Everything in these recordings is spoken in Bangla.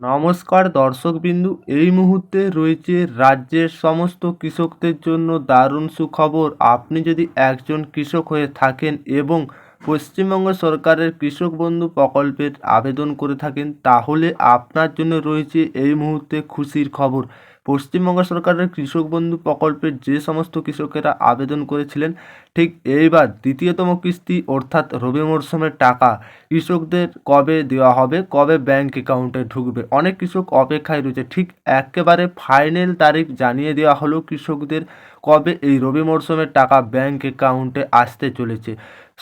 নমস্কার দর্শকবিন্দু, এই মুহূর্তে রয়েছে রাজ্যের সমস্ত কৃষকদের জন্য দারুণ সুখবর। আপনি যদি একজন কৃষক হয়ে থাকেন এবং পশ্চিমবঙ্গ সরকারের কৃষক বন্ধু প্রকল্পের আবেদন করে থাকেন, তাহলে আপনার জন্য রয়েছে এই মুহূর্তে খুশির খবর। পশ্চিমবঙ্গ সরকারের কৃষক বন্ধু প্রকল্পের যে সমস্ত কৃষকেরা আবেদন করেছিলেন, ঠিক এইবার দ্বিতীয়তম কিস্তি অর্থাৎ রবি মরশুমের টাকা কৃষকদের কবে দেওয়া হবে, কবে ব্যাংক অ্যাকাউন্টে ঢুকবে, অনেক কৃষক অপেক্ষায় রয়েছে। ঠিক একেবারে ফাইনাল তারিখ জানিয়ে দেওয়া হলো কৃষকদের কবে এই রবি মরশুমের টাকা ব্যাংক অ্যাকাউন্টে আসতে চলেছে।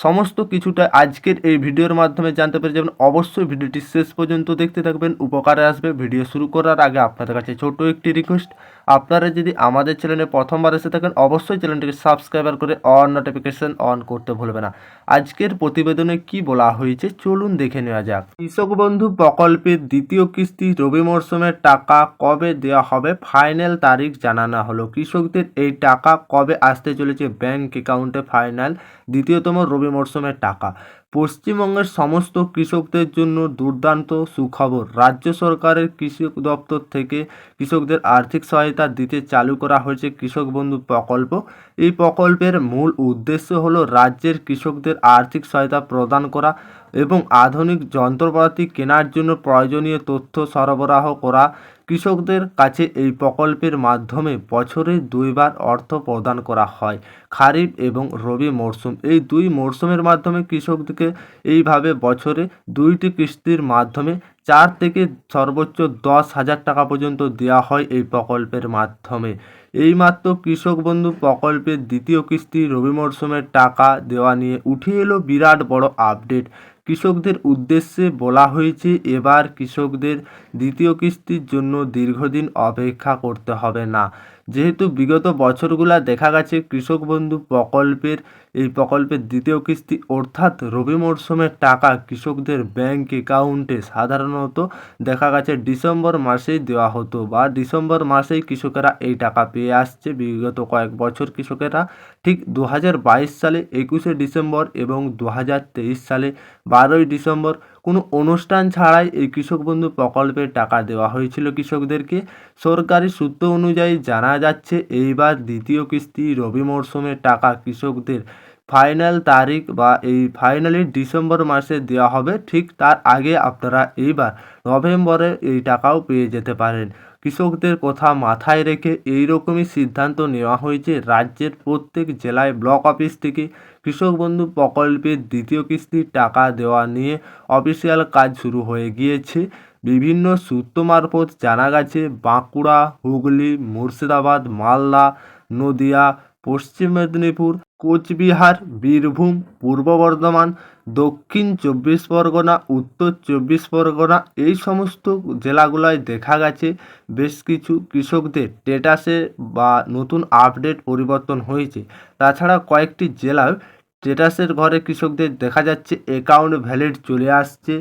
সমস্ত কিছুটা আজকের এই ভিডিওর মাধ্যমে জানতে পেরে যাবেন। অবশ্যই ভিডিওটি শেষ পর্যন্ত দেখতে থাকবেন, উপকারে আসবে। ভিডিও শুরু করার আগে আপনাদের কাছে ছোট একটি রিকোয়েস্ট, আপনারা যদি আমাদের চ্যানেলে প্রথমবার এসে থাকেন, অবশ্যই চ্যানেলটিকে সাবস্ক্রাইব করে অল নোটিফিকেশন অন করতে ভুলবে না। আজকের প্রতিবেদনে কি বলা হয়েছে চলুন দেখে নেওয়া যাক। কৃষক বন্ধু প্রকল্পের দ্বিতীয় কিস্তি রবি মরশুমের টাকা কবে দেওয়া হবে, ফাইনাল তারিখ জানানো হলো। কৃষকদের এই টাকা কবে আসতে চলেছে ব্যাংক অ্যাকাউন্টে, ফাইনাল দ্বিতীয়তম রবি মরশুমের টাকা। পশ্চিমবঙ্গের সমস্ত কৃষকদের জন্য দুর্দান্ত সুখবর। রাজ্য সরকারের কৃষি দপ্তর থেকে কৃষকদের আর্থিক সহায়তা দিতে চালু করা হয়েছে কৃষক বন্ধু প্রকল্প। এই প্রকল্পের মূল উদ্দেশ্য হলো রাজ্যের কৃষকদের আর্থিক সহায়তা প্রদান করা এবং আধুনিক যন্ত্রপাতি কেনার জন্য প্রয়োজনীয় তথ্য সরবরাহ করা। কৃষকদের কাছে এই প্রকল্পের মাধ্যমে বছরে দুইবার অর্থ প্রদান করা হয়, খারিফ এবং রবি মরশুম। এই দুই মরশুমের মাধ্যমে কৃষকদেরকে এইভাবে বছরে দুইটি কিস্তির মাধ্যমে 4 থেকে সর্বোচ্চ 10,000 টাকা পর্যন্ত দেওয়া হয় এই প্রকল্পের মাধ্যমে। এইমাত্র কৃষক বন্ধু প্রকল্পের দ্বিতীয় কিস্তি রবি মরশুমের টাকা দেওয়া নিয়ে উঠে এলো বিরাট বড় আপডেট। কৃষকদের উদ্দেশ্যে বলা হয়েছে, এবার কৃষকদের দ্বিতীয় কিস্তির জন্য দীর্ঘদিন অপেক্ষা করতে হবে না। যেহেতু বিগত বছরগুলো দেখা গেছে কৃষক বন্ধু প্রকল্পের দ্বিতীয় কিস্তি অর্থাৎ রবি মরশুমের টাকা কৃষকদের ব্যাংক অ্যাকাউন্টে সাধারণত দেখা গেছে ডিসেম্বর মাসেই দেওয়া হতো, বা ডিসেম্বর মাসেই কৃষকেরা এই টাকা পেয়ে আসছে বিগত কয়েক বছর। কৃষকেরা ঠিক 2022 সালে 21শে ডিসেম্বর এবং 2023 সালে 12ই ডিসেম্বর কোনো অনুষ্ঠান ছাড়াই এই কৃষক বন্ধু প্রকল্পের টাকা দেওয়া হয়েছিল কৃষকদেরকে। সরকারি সূত্র অনুযায়ী জানা যাচ্ছে, এইবার দ্বিতীয় কিস্তি রবি মরশুমের টাকা কৃষকদের ফাইনাল তারিখ বা এই ফাইনালি ডিসেম্বর মাসে দেওয়া হবে। ঠিক তার আগে আপনারা এইবার নভেম্বরে এই টাকাও পেয়ে যেতে পারেন। কৃষকদের কথা মাথায় রেখে এই রকমই সিদ্ধান্ত নেওয়া হয়েছে। রাজ্যের প্রত্যেক জেলায় ব্লক অফিস থেকে কৃষক বন্ধু প্রকল্পের দ্বিতীয় কিস্তির টাকা দেওয়া নিয়ে অফিসিয়াল কাজ শুরু হয়ে গিয়েছে। বিভিন্ন সূত্র মারফত জানা গেছে, বাঁকুড়া, হুগলি, মুর্শিদাবাদ, মালদা, নদিয়া, পশ্চিম মেদিনীপুর, কোচবিহার, বীরভূম, পূর্ব বর্ধমান, দক্ষিণ 24 পরগনা, উত্তর 24 পরগনা, এই সমস্ত জেলাগুলোয় দেখা গেছে বেশ কিছু কৃষকদের স্ট্যাটাসে বা নতুন আপডেট পরিবর্তন হয়েছে। তাছাড়া কয়েকটি জেলায় স্ট্যাটাসের ঘরে কৃষকদের দেখা যাচ্ছে অ্যাকাউন্ট ভ্যালিড চলে আসছে।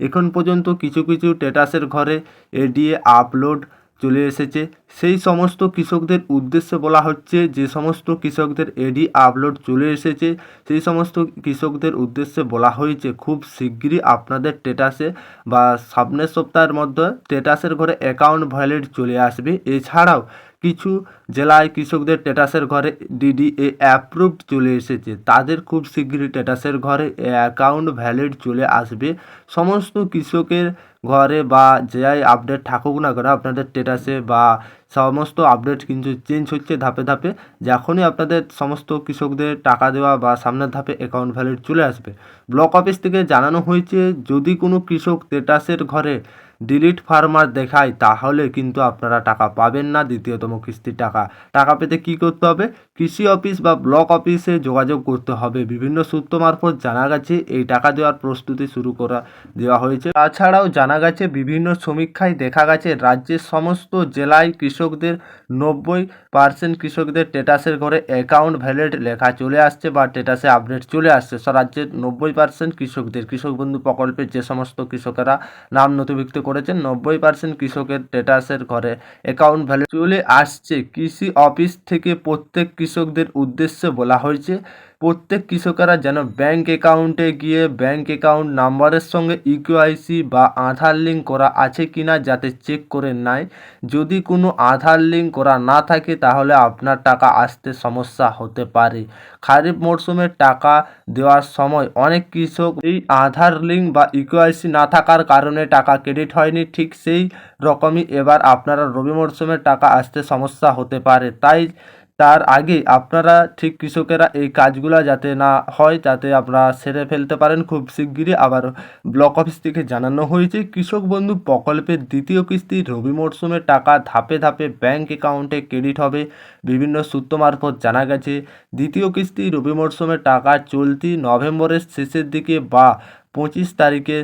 এখন পর্যন্ত কিছু কিছু স্ট্যাটাসের ঘরে এডিএ আপলোড চলে এসেছে। সেই সমস্ত কৃষকদের উদ্দেশ্যে বলা হচ্ছে, যে সমস্ত কৃষকদের এডি আপলোড চলে এসেছে সেই সমস্ত কৃষকদের উদ্দেশ্যে বলা হয়েছে, খুব শিগগিরই আপনাদের স্ট্যাটাসে বা সামনের সপ্তাহের মধ্যে স্ট্যাটাসের ঘরে অ্যাকাউন্ট ভ্যালিড চলে আসবে। এছাড়াও কিছু জেলায় কৃষকদের স্ট্যাটাসের ঘরে ডিডিএ অ্যাপ্রুভড চলে এসেছে, তাদের খুব শিগগিরই স্ট্যাটাসের ঘরে অ্যাকাউন্ট ভ্যালিড চলে আসবে। সমস্ত কৃষকের ঘরে বা যাই আপডেট থাকুক না কেন, আপনাদের স্ট্যাটাসে বা সমস্ত আপডেট কিন্তু চেঞ্জ হচ্ছে ধাপে ধাপে। যখনই আপনাদের সমস্ত কৃষকদের টাকা দেওয়া বা সামনের ধাপে অ্যাকাউন্ট ভ্যালিড চলে আসবে, ব্লক অফিস থেকে জানানো হয়েছে, যদি কোনো কৃষক স্ট্যাটাসের ঘরে ডিলিট ফার্মার দেখায় তাহলে কিন্তু আপনারা টাকা পাবেন না। দ্বিতীয়তম কিস্তির টাকা পেতে কি করতে হবে, কৃষি অফিস বা ব্লক অফিসে যোগাযোগ করতে হবে। বিভিন্ন সূত্র মারফত জানা গেছে এই টাকা দেওয়ার প্রস্তুতি শুরু দেওয়া হয়েছে। তাছাড়াও জানা গেছে বিভিন্ন সমীক্ষায় দেখা গেছে রাজ্যের সমস্ত জেলায় কৃষকদের 90% কৃষকদের স্ট্যাটাসের ঘরে অ্যাকাউন্ট ভ্যালিড লেখা চলে আসছে বা স্ট্যাটাসে আপডেট চলে আসছে। রাজ্যের 90% কৃষকদের কৃষক বন্ধু প্রকল্পের যে সমস্ত কৃষকেরা নাম নথিভুক্ত করেছেন, 90% কৃষকের স্ট্যাটাসের ঘরে অ্যাকাউন্ট ভ্যালিড চলে আসছে। কৃষি অফিস থেকে প্রত্যেক কৃষকদের উদ্দেশ্যে বলা হয়েছে, প্রত্যেক কৃষকেরা যেন ব্যাংক অ্যাকাউন্টে গিয়ে ব্যাংক অ্যাকাউন্ট নাম্বারের সঙ্গে ইকেওয়াইসি বা আধার লিঙ্ক করা আছে কিনা যাতে চেক করে নেয়। যদি কোনো আধার লিঙ্ক করা না থাকে তাহলে আপনার টাকা আসতে সমস্যা হতে পারে। খারিফ মরশুমে টাকা দেওয়ার সময় অনেক কৃষক এই আধার লিঙ্ক বা ইকেওয়াইসি না থাকার কারণে টাকা ক্রেডিট হয়নি, ঠিক সেই রকমই এবার আপনারা রবি মরশুমে টাকা আসতে সমস্যা হতে পারে। তাই তার আগে আপনারা ঠিক কৃষকেরা এই কাজগুলো যাতে না হয় যাতে আপনারা সেরে ফেলতে পারেন খুব শিগগিরই। আবার ব্লক অফিস থেকে জানানো হয়েছে কৃষক বন্ধু প্রকল্পের দ্বিতীয় কিস্তি রবি মরশুমে টাকা ধাপে ধাপে ব্যাংক অ্যাকাউন্টে ক্রেডিট হবে। বিভিন্ন সূত্র মারফত জানা গেছে দ্বিতীয় কিস্তি রবি মরশুমে টাকা চলতি নভেম্বরের শেষের দিকে বা 25 তারিখে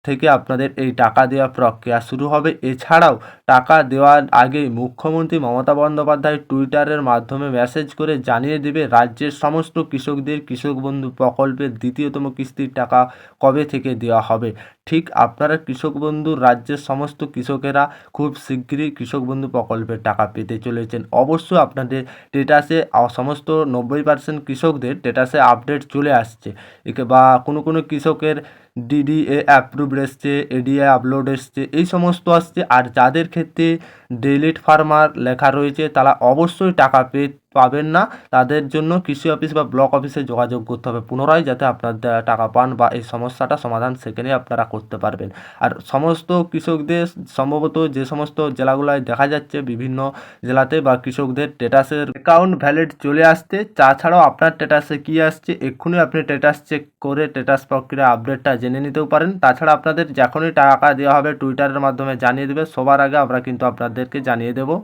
থেকে আপনাদের এই টাকা দেওয়া প্রক্রিয়া শুরু হবে। এছাড়াও টাকা দেওয়ার আগে মুখ্যমন্ত্রী মমতা বন্দ্যোপাধ্যায় টুইটারের মাধ্যমে মেসেজ করে জানিয়ে দেবে রাজ্যের সমস্ত কৃষকদের কৃষক বন্ধু প্রকল্পের দ্বিতীয়তম কিস্তির টাকা কবে থেকে দেওয়া হবে। ঠিক আপনারা কৃষক বন্ধু রাজ্যের সমস্ত কৃষকেরা খুব শিগগিরই কৃষক বন্ধু প্রকল্পের টাকা পেতে চলেছেন। অবশ্যই আপনাদের স্টেটাসে সমস্ত 90% কৃষকদের স্টেটাসে আপডেট চলে আসছে। একে বা কোনো কৃষকের ডিডিএ অ্যাপ্রুভড এসছে, এডিএ আপলোড এসছে, এই সমস্ত আসছে। আর যাদের ক্ষেত্রে ডেলিট ফার্মার লেখা রয়েছে তারা অবশ্যই টাকা পাবেন না। তাদের জন্য কৃষি অফিস বা ব্লক অফিসে যোগাযোগ করতে হবে পুনরায় যাতে আপনার টাকা পান বা এই সমস্যাটা সমাধান সেখানে আপনারা করতে পারবেন। আর সমস্ত কৃষকদের সম্ভবত যে সমস্ত জেলাগুলোয় দেখা যাচ্ছে বিভিন্ন জেলাতে বা কৃষকদের স্ট্যাটাসের অ্যাকাউন্ট ভ্যালিড চলে আসতে, তাছাড়াও আপনার স্ট্যাটাসে কী আসছে এক্ষুনি আপনি স্ট্যাটাস চেক করে স্ট্যাটাস প্রক্রিয়া আপডেটটা জেনে নিতেও পারেন। তাছাড়া আপনাদের যখনই টাকা দেওয়া হবে টুইটারের মাধ্যমে জানিয়ে দেবে, সবার আগে আমরা কিন্তু আপনাদেরকে জানিয়ে দেবো।